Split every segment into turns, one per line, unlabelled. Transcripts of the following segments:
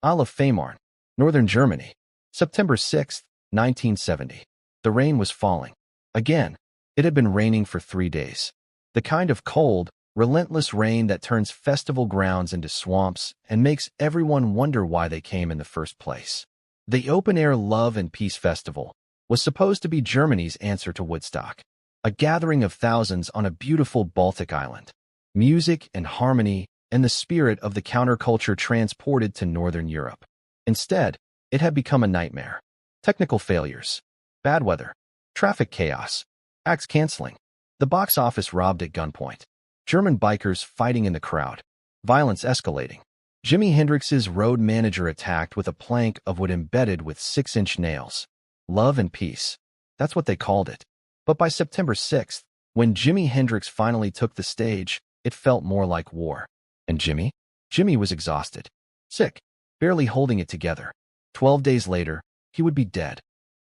Isle of Fehmarn, northern Germany. September 6, 1970. The rain was falling. Again, it had been raining for 3 days. The kind of cold, relentless rain that turns festival grounds into swamps and makes everyone wonder why they came in the first place. The open-air Love and Peace Festival was supposed to be Germany's answer to Woodstock, a gathering of thousands on a beautiful Baltic island. Music and harmony and the spirit of the counterculture transported to Northern Europe. Instead, it had become a nightmare. Technical failures, bad weather, traffic chaos, acts canceling, the box office robbed at gunpoint, German bikers fighting in the crowd, violence escalating. Jimi Hendrix's road manager attacked with a plank of wood embedded with 6-inch nails. Love and peace. That's what they called it. But by September 6th, when Jimi Hendrix finally took the stage, it felt more like war. And Jimi? Jimi was exhausted, sick, barely holding it together. 12 days later, he would be dead.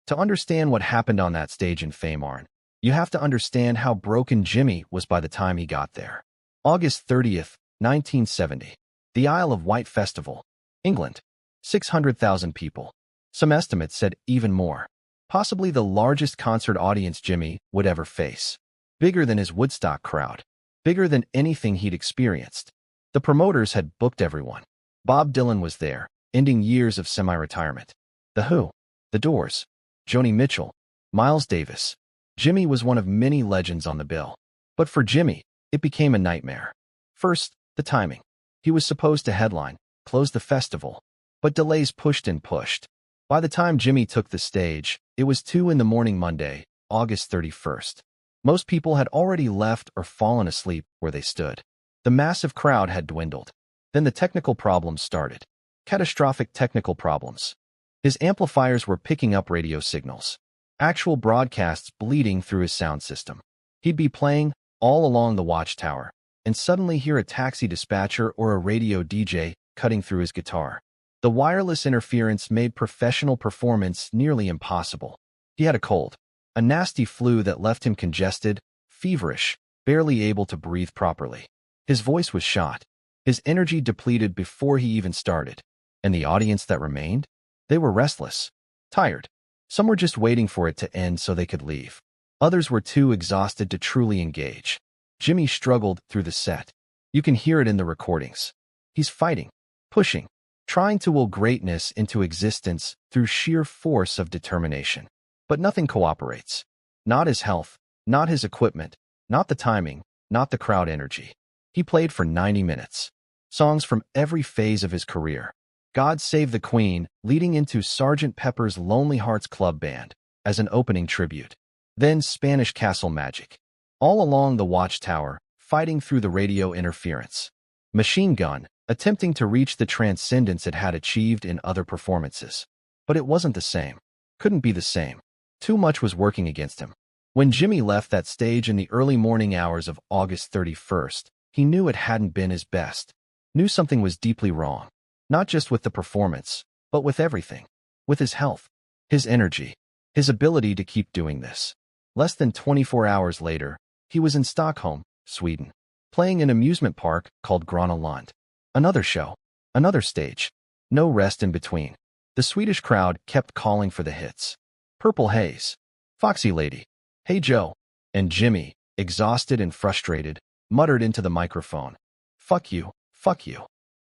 To understand what happened on that stage in Fehmarn, you have to understand how broken Jimi was by the time he got there. August 30th, 1970. The Isle of Wight Festival, England. 600,000 people. Some estimates said even more. Possibly the largest concert audience Jimi would ever face. Bigger than his Woodstock crowd. Bigger than anything he'd experienced. The promoters had booked everyone. Bob Dylan was there, ending years of semi-retirement. The Who, The Doors, Joni Mitchell, Miles Davis. Jimi was one of many legends on the bill. But for Jimi, it became a nightmare. First, the timing. He was supposed to headline, close the festival, but delays pushed and pushed. By the time Jimi took the stage, it was 2 a.m. Monday, August 31st. Most people had already left or fallen asleep where they stood. The massive crowd had dwindled. Then the technical problems started. Catastrophic technical problems. His amplifiers were picking up radio signals. Actual broadcasts bleeding through his sound system. He'd be playing all along the watchtower, and suddenly hear a taxi dispatcher or a radio DJ cutting through his guitar. The wireless interference made professional performance nearly impossible. He had a cold, a nasty flu that left him congested, feverish, barely able to breathe properly. His voice was shot, his energy depleted before he even started. And the audience that remained? They were restless, tired. Some were just waiting for it to end so they could leave. Others were too exhausted to truly engage. Jimi struggled through the set. You can hear it in the recordings. He's fighting, pushing, trying to will greatness into existence through sheer force of determination. But nothing cooperates. Not his health, not his equipment, not the timing, not the crowd energy. He played for 90 minutes. Songs from every phase of his career. God Save the Queen, leading into Sgt. Pepper's Lonely Hearts Club Band as an opening tribute. Then Spanish Castle Magic. All along the watchtower, fighting through the radio interference. Machine Gun, attempting to reach the transcendence it had achieved in other performances. But it wasn't the same. Couldn't be the same. Too much was working against him. When Jimi left that stage in the early morning hours of August 31st, he knew it hadn't been his best. Knew something was deeply wrong. Not just with the performance, but with everything. With his health, his energy, his ability to keep doing this. Less than 24 hours later, he was in Stockholm, Sweden, playing an amusement park called Gröna Lund. Another show, another stage. No rest in between. The Swedish crowd kept calling for the hits. Purple Haze, Foxy Lady, Hey Joe, and Jimi, exhausted and frustrated, muttered into the microphone. Fuck you, fuck you.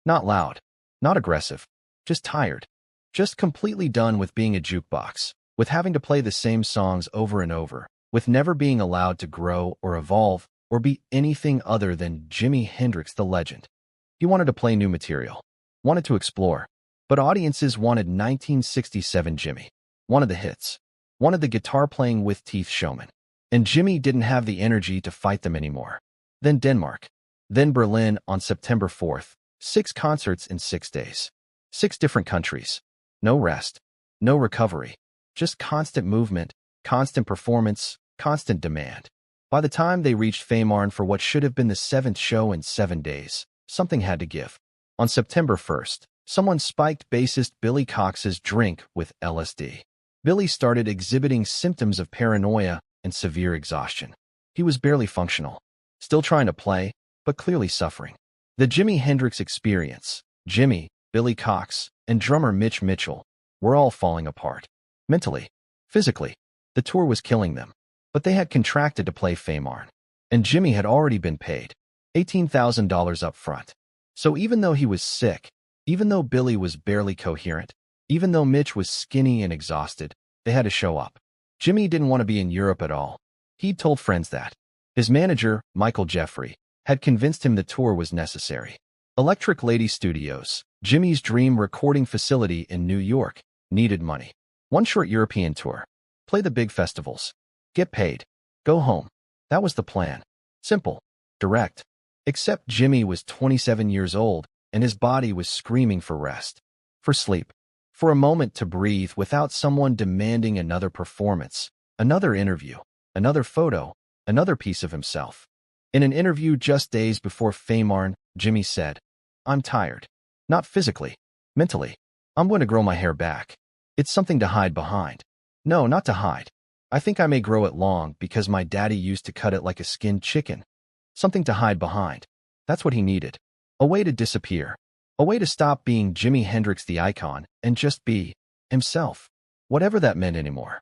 Not loud, not aggressive, just tired. Just completely done with being a jukebox, with having to play the same songs over and over, with never being allowed to grow or evolve or be anything other than Jimi Hendrix the legend. He wanted to play new material, wanted to explore, but audiences wanted 1967 Jimi, wanted the hits, wanted the guitar-playing with teeth showman. And Jimi didn't have the energy to fight them anymore. Then Denmark. Then Berlin on September 4th. 6 concerts in 6 days. 6 different countries. No rest. No recovery. Just constant movement, constant performance, constant demand. By the time they reached Fehmarn for what should have been the 7th show in 7 days, something had to give. On September 1st, someone spiked bassist Billy Cox's drink with LSD. Billy started exhibiting symptoms of paranoia and severe exhaustion. He was barely functional, still trying to play, but clearly suffering. The Jimi Hendrix Experience. Jimi, Billy Cox, and drummer Mitch Mitchell were all falling apart. Mentally, physically, the tour was killing them. But they had contracted to play Fehmarn, and Jimi had already been paid $18,000 up front. So even though he was sick, even though Billy was barely coherent, even though Mitch was skinny and exhausted, they had to show up. Jimi didn't want to be in Europe at all. He'd told friends that. His manager, Michael Jeffrey, had convinced him the tour was necessary. Electric Lady Studios, Jimi's dream recording facility in New York, needed money. One short European tour. Play the big festivals. Get paid. Go home. That was the plan. Simple. Direct. Except Jimi was 27 years old, and his body was screaming for rest. For sleep. For a moment to breathe without someone demanding another performance, another interview, another photo, another piece of himself. In an interview just days before Fehmarn, Jimi said, "I'm tired. Not physically. Mentally. I'm going to grow my hair back. It's something to hide behind. No, not to hide. I think I may grow it long because my daddy used to cut it like a skinned chicken. Something to hide behind." That's what he needed. A way to disappear. A way to stop being Jimi Hendrix the icon and just be himself. Whatever that meant anymore.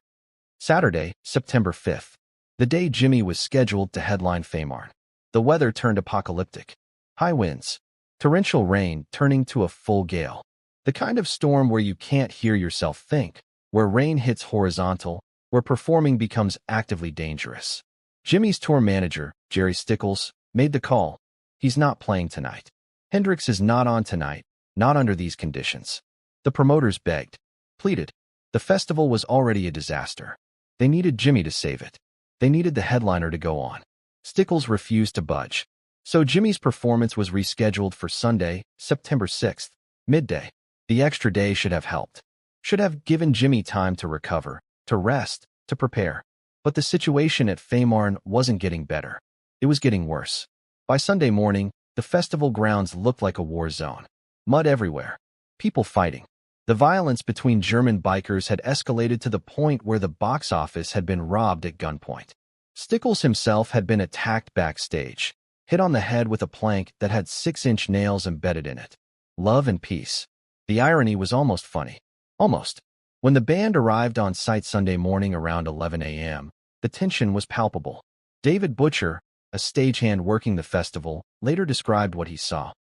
Saturday, September 5th. The day Jimi was scheduled to headline Fehmarn. The weather turned apocalyptic. High winds. Torrential rain turning to a full gale. The kind of storm where you can't hear yourself think, where rain hits horizontal, where performing becomes actively dangerous. Jimi's tour manager, Jerry Stickles, made the call. He's not playing tonight. Hendrix is not on tonight, not under these conditions. The promoters begged, pleaded. The festival was already a disaster. They needed Jimi to save it. They needed the headliner to go on. Stickles refused to budge. So Jimi's performance was rescheduled for Sunday, September 6th, midday. The extra day should have helped. Should have given Jimi time to recover, to rest, to prepare. But the situation at Fehmarn wasn't getting better. It was getting worse. By Sunday morning, the festival grounds looked like a war zone. Mud everywhere. People fighting. The violence between German bikers had escalated to the point where the box office had been robbed at gunpoint. Stickles himself had been attacked backstage, hit on the head with a plank that had 6-inch nails embedded in it. Love and peace. The irony was almost funny. Almost. When the band arrived on site Sunday morning around 11 a.m., the tension was palpable. David Butcher, a stagehand working the festival, later described what he saw.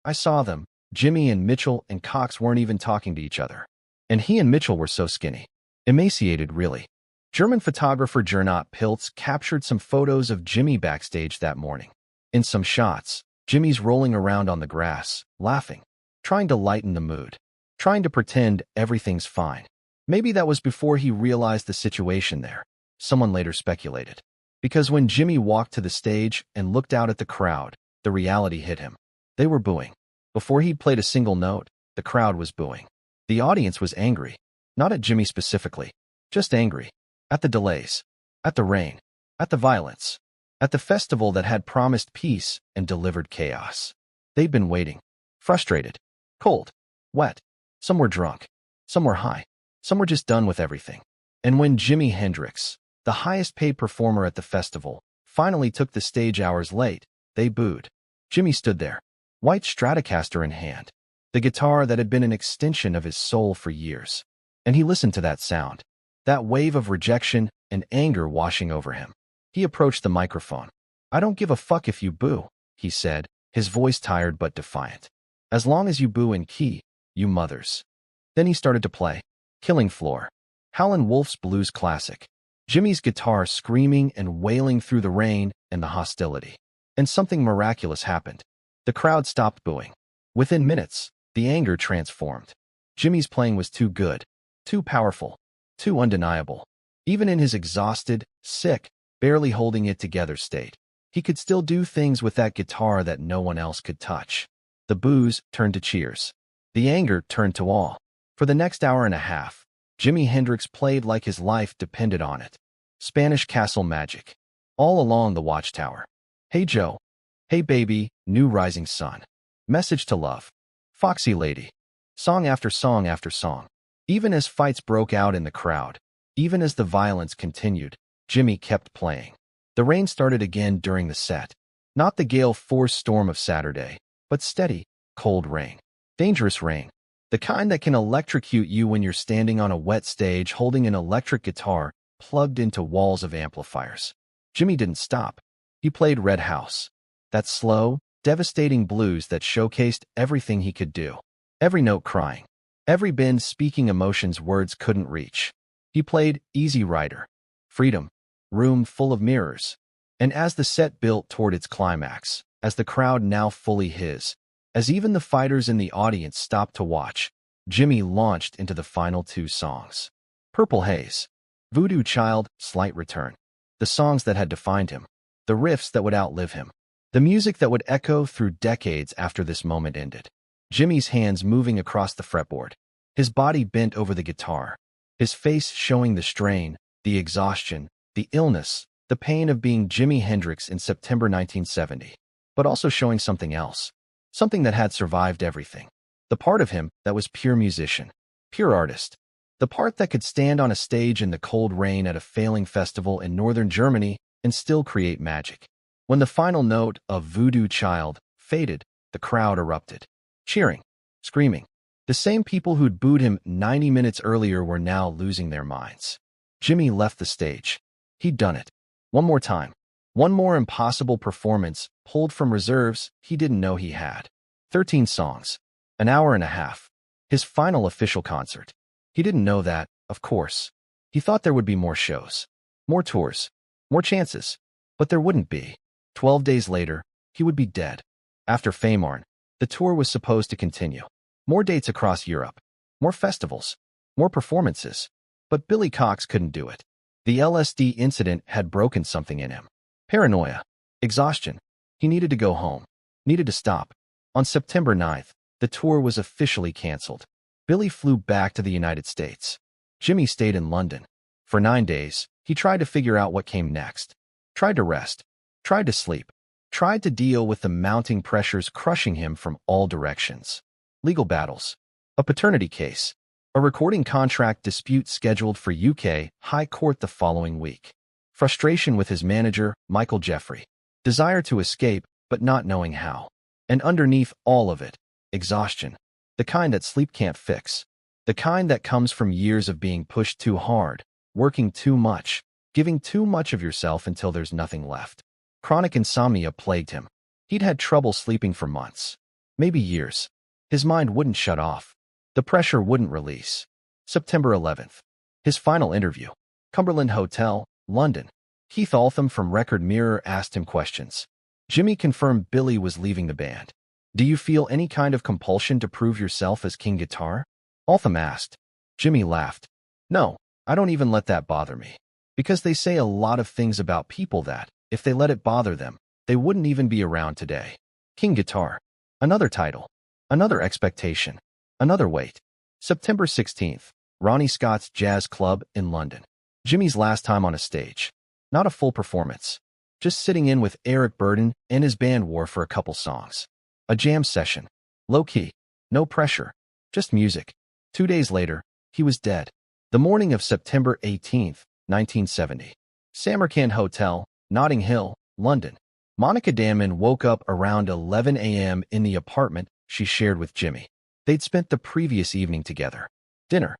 "I saw them. Jimi and Mitchell and Cox weren't even talking to each other. And he and Mitchell were so skinny. Emaciated, really." German photographer Gernot Pilz captured some photos of Jimi backstage that morning. In some shots, Jimi's rolling around on the grass, laughing, trying to lighten the mood, trying to pretend everything's fine. Maybe that was before he realized the situation there, someone later speculated. Because when Jimi walked to the stage and looked out at the crowd, the reality hit him. They were booing. Before he'd played a single note, the crowd was booing. The audience was angry. Not at Jimi specifically, just angry. At the delays. At the rain. At the violence. At the festival that had promised peace and delivered chaos. They'd been waiting. Frustrated. Cold. Wet. Some were drunk. Some were high. Some were just done with everything. And when Jimi Hendrix, the highest-paid performer at the festival, finally took the stage hours late, they booed. Jimi stood there, white Stratocaster in hand, the guitar that had been an extension of his soul for years. And he listened to that sound, that wave of rejection and anger washing over him. He approached the microphone. "I don't give a fuck if you boo," he said, his voice tired but defiant. "As long as you boo in key, you mothers." Then he started to play Killing Floor, Howlin' Wolf's blues classic. Jimi's guitar screaming and wailing through the rain and the hostility. And something miraculous happened. The crowd stopped booing. Within minutes, the anger transformed. Jimi's playing was too good, too powerful, too undeniable. Even in his exhausted, sick, barely holding it together state, he could still do things with that guitar that no one else could touch. The boos turned to cheers. The anger turned to awe. For the next hour and a half, Jimi Hendrix played like his life depended on it. Spanish Castle Magic. All along the Watchtower. Hey Joe. Hey Baby, New Rising Sun. Message to Love. Foxy Lady. Song after song after song. Even as fights broke out in the crowd, even as the violence continued, Jimi kept playing. The rain started again during the set. Not the gale-force storm of Saturday, but steady, cold rain. Dangerous rain. The kind that can electrocute you when you're standing on a wet stage holding an electric guitar plugged into walls of amplifiers. Jimi didn't stop. He played Red House. That slow, devastating blues that showcased everything he could do. Every note crying. Every bend speaking emotions words couldn't reach. He played Easy Rider. Freedom. Room full of mirrors. And as the set built toward its climax, as the crowd now fully his, as even the fighters in the audience stopped to watch, Jimi launched into the final two songs. Purple Haze. Voodoo Child, Slight Return. The songs that had defined him. The riffs that would outlive him. The music that would echo through decades after this moment ended. Jimi's hands moving across the fretboard. His body bent over the guitar. His face showing the strain, the exhaustion, the illness, the pain of being Jimi Hendrix in September 1970. But also showing something else. Something that had survived everything. The part of him that was pure musician. Pure artist. The part that could stand on a stage in the cold rain at a failing festival in northern Germany and still create magic. When the final note of Voodoo Child faded, the crowd erupted. Cheering. Screaming. The same people who'd booed him 90 minutes earlier were now losing their minds. Jimi left the stage. He'd done it. One more time. One more impossible performance, pulled from reserves he didn't know he had. 13 songs. An hour and a half. His final official concert. He didn't know that, of course. He thought there would be more shows. More tours. More chances. But there wouldn't be. 12 days later, he would be dead. After Fehmarn, the tour was supposed to continue. More dates across Europe. More festivals. More performances. But Billy Cox couldn't do it. The LSD incident had broken something in him. Paranoia. Exhaustion. He needed to go home. Needed to stop. On September 9th, the tour was officially canceled. Billy flew back to the United States. Jimi stayed in London. For 9 days, he tried to figure out what came next. Tried to rest. Tried to sleep. Tried to deal with the mounting pressures crushing him from all directions. Legal battles. A paternity case. A recording contract dispute scheduled for UK High Court the following week. Frustration with his manager, Michael Jeffrey. Desire to escape, but not knowing how. And underneath all of it, exhaustion. The kind that sleep can't fix. The kind that comes from years of being pushed too hard, working too much, giving too much of yourself until there's nothing left. Chronic insomnia plagued him. He'd had trouble sleeping for months. Maybe years. His mind wouldn't shut off. The pressure wouldn't release. September 11th. His final interview. Cumberland Hotel, London. Keith Altham from Record Mirror asked him questions. Jimi confirmed Billy was leaving the band. Do you feel any kind of compulsion to prove yourself as King Guitar? Altham asked. Jimi laughed. No, I don't even let that bother me. Because they say a lot of things about people that, if they let it bother them, they wouldn't even be around today. King Guitar. Another title. Another expectation. Another weight. September 16th. Ronnie Scott's Jazz Club in London. Jimi's last time on a stage. Not a full performance. Just sitting in with Eric Burdon and his band wore for a couple songs. A jam session. Low-key. No pressure. Just music. 2 days later, he was dead. The morning of September 18th, 1970. Samarkand Hotel, Notting Hill, London. Monica Damon woke up around 11 a.m. in the apartment she shared with Jimi. They'd spent the previous evening together. Dinner.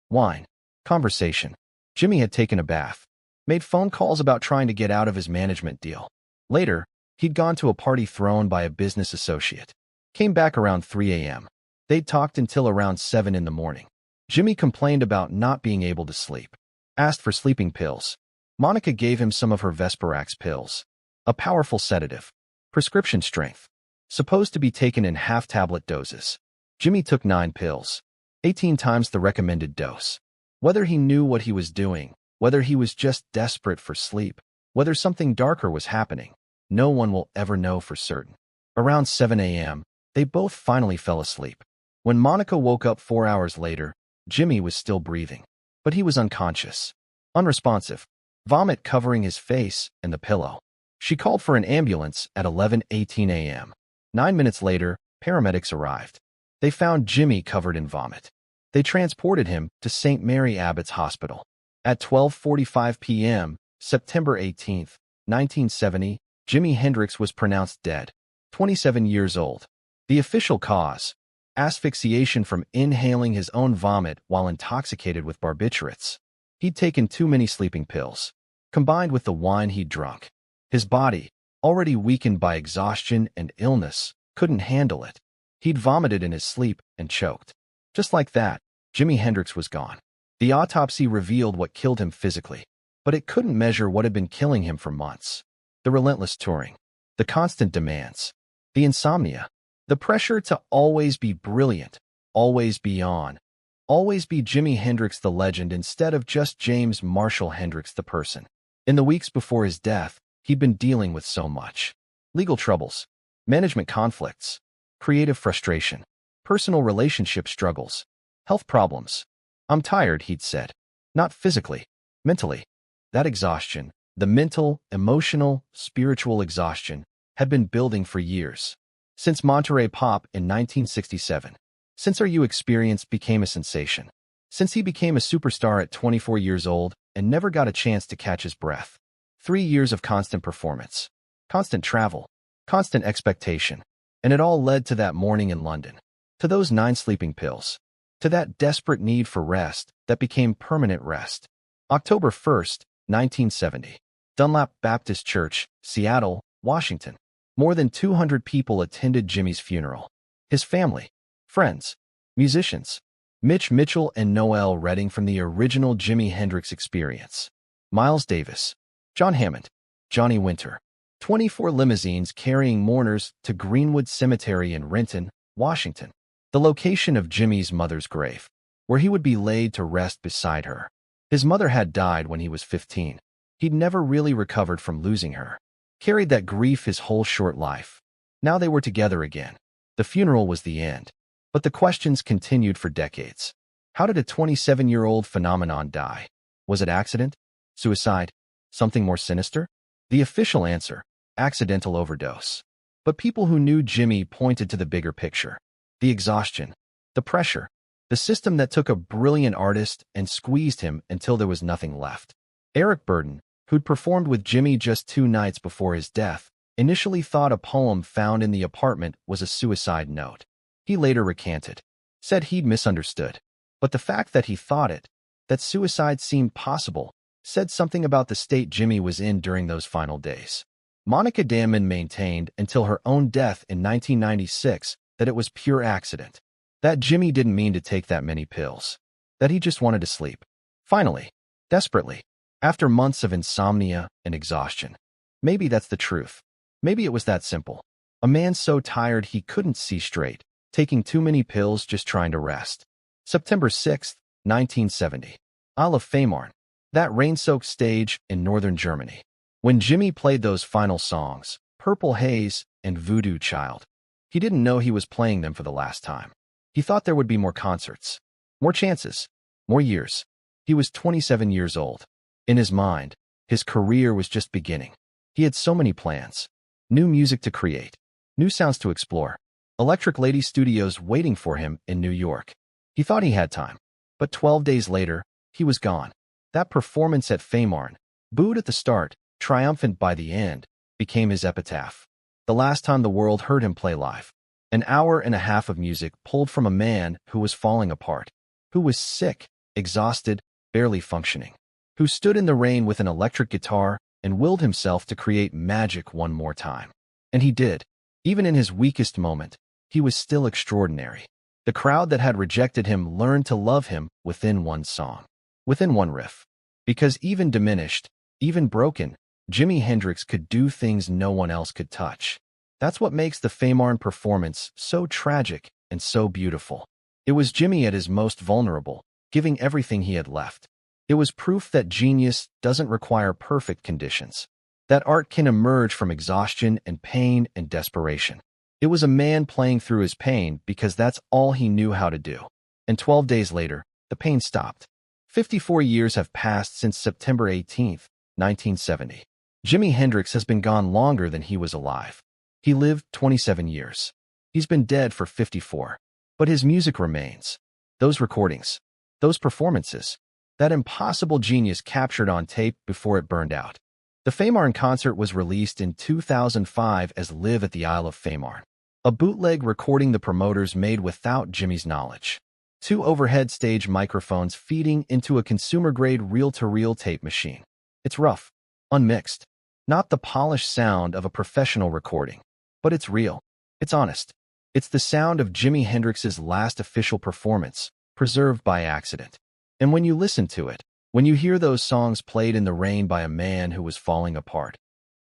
Wine. Conversation. Jimi had taken a bath. Made phone calls about trying to get out of his management deal. Later, he'd gone to a party thrown by a business associate. Came back around 3 a.m. They'd talked until around 7 in the morning. Jimi complained about not being able to sleep. Asked for sleeping pills. Monica gave him some of her Vesparax pills. A powerful sedative. Prescription strength. Supposed to be taken in half-tablet doses. Jimi took 9 pills. 18 times the recommended dose. Whether he knew what he was doing, whether he was just desperate for sleep, whether something darker was happening, no one will ever know for certain. Around 7 a.m., they both finally fell asleep. When Monica woke up 4 hours later, Jimi was still breathing. But he was unconscious. Unresponsive. Vomit covering his face and the pillow. She called for an ambulance at 11:18 a.m. 9 minutes later, paramedics arrived. They found Jimi covered in vomit. They transported him to St. Mary Abbott's Hospital. At 12:45 p.m., September 18, 1970, Jimi Hendrix was pronounced dead, 27 years old. The official cause: asphyxiation from inhaling his own vomit while intoxicated with barbiturates. He'd taken too many sleeping pills, combined with the wine he'd drunk. His body, already weakened by exhaustion and illness, couldn't handle it. He'd vomited in his sleep and choked. Just like that, Jimi Hendrix was gone. The autopsy revealed what killed him physically, but it couldn't measure what had been killing him for months. The relentless touring, the constant demands, the insomnia, the pressure to always be brilliant, always be on, always be Jimi Hendrix the legend instead of just James Marshall Hendrix the person. In the weeks before his death, he'd been dealing with so much. Legal troubles, management conflicts, creative frustration, personal relationship struggles, health problems. "I'm tired," he'd said. Not physically, mentally. That exhaustion, the mental, emotional, spiritual exhaustion, had been building for years. Since Monterey Pop in 1967. Since Are You Experience became a sensation. Since he became a superstar at 24 years old and never got a chance to catch his breath. 3 years of constant performance, constant travel, constant expectation. And it all led to that morning in London. To those 9 sleeping pills. To that desperate need for rest that became permanent rest. October 1st, 1970. Dunlap Baptist Church, Seattle, Washington. More than 200 people attended Jimi's funeral. His family, friends, musicians, Mitch Mitchell and Noel Redding from the original Jimi Hendrix Experience. Miles Davis, John Hammond, Johnny Winter. 24 limousines carrying mourners to Greenwood Cemetery in Renton, Washington, the location of Jimi's mother's grave, where he would be laid to rest beside her. His mother had died when he was 15. He'd never really recovered from losing her. Carried that grief his whole short life. Now they were together again. The funeral was the end. But the questions continued for decades. How did a 27-year-old phenomenon die? Was it accident? Suicide? Something more sinister? The official answer: accidental overdose. But people who knew Jimi pointed to the bigger picture. The exhaustion, the pressure, the system that took a brilliant artist and squeezed him until there was nothing left. Eric Burdon, who'd performed with Jimi just 2 nights before his death, initially thought a poem found in the apartment was a suicide note. He later recanted, said he'd misunderstood. But the fact that he thought it, that suicide seemed possible, said something about the state Jimi was in during those final days. Monica Damman maintained until her own death in 1996 that it was pure accident, that Jimi didn't mean to take that many pills, that he just wanted to sleep. Finally, desperately, after months of insomnia and exhaustion. Maybe that's the truth. Maybe it was that simple. A man so tired he couldn't see straight, taking too many pills just trying to rest. September 6, 1970. Isle of Fehmarn, that rain-soaked stage in northern Germany. When Jimi played those final songs, Purple Haze and Voodoo Child, he didn't know he was playing them for the last time. He thought there would be more concerts, more chances, more years. He was 27 years old. In his mind, his career was just beginning. He had so many plans. New music to create, new sounds to explore. Electric Lady Studios waiting for him in New York. He thought he had time. But 12 days later, he was gone. That performance at Fehmarn, booed at the start, triumphant by the end, became his epitaph. The last time the world heard him play live. An hour and a half of music pulled from a man who was falling apart, who was sick, exhausted, barely functioning, who stood in the rain with an electric guitar and willed himself to create magic one more time. And he did. Even in his weakest moment, he was still extraordinary. The crowd that had rejected him learned to love him within one song, within one riff. Because even diminished, even broken, Jimi Hendrix could do things no one else could touch. That's what makes the Fehmarn performance so tragic and so beautiful. It was Jimi at his most vulnerable, giving everything he had left. It was proof that genius doesn't require perfect conditions, that art can emerge from exhaustion and pain and desperation. It was a man playing through his pain because that's all he knew how to do. And 12 days later, the pain stopped. 54 years have passed since September 18, 1970. Jimi Hendrix has been gone longer than he was alive. He lived 27 years. He's been dead for 54. But his music remains. Those recordings, those performances, that impossible genius captured on tape before it burned out. The Fehmarn concert was released in 2005 as Live at the Isle of Fehmarn. A bootleg recording the promoters made without Jimmy's knowledge. 2 overhead stage microphones feeding into a consumer-grade reel-to-reel tape machine. It's rough, unmixed. Not the polished sound of a professional recording. But it's real. It's honest. It's the sound of Jimi Hendrix's last official performance, preserved by accident. And when you listen to it, when you hear those songs played in the rain by a man who was falling apart,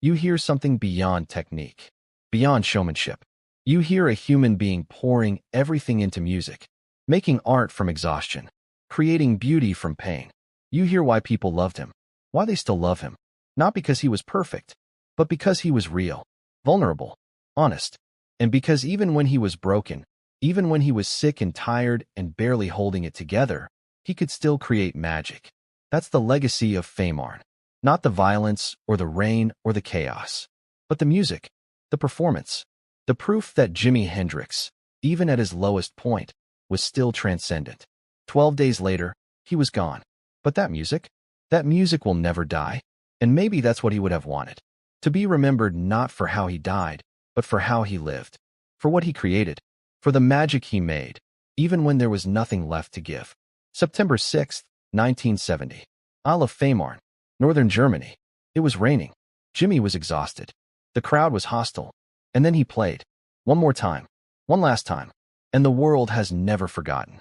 you hear something beyond technique, beyond showmanship. You hear a human being pouring everything into music, making art from exhaustion, creating beauty from pain. You hear why people loved him, why they still love him. Not because he was perfect, but because he was real, vulnerable, honest. And because even when he was broken, even when he was sick and tired and barely holding it together, he could still create magic. That's the legacy of Fehmarn. Not the violence or the rain or the chaos, but the music, the performance, the proof that Jimi Hendrix, even at his lowest point, was still transcendent. 12 days later, he was gone. But that music will never die. And maybe that's what he would have wanted. To be remembered not for how he died, but for how he lived, for what he created, for the magic he made, even when there was nothing left to give. September 6, 1970. Isle of Fehmarn, northern Germany. It was raining. Jimmy was exhausted. The crowd was hostile. And then he played. One more time. One last time. And the world has never forgotten.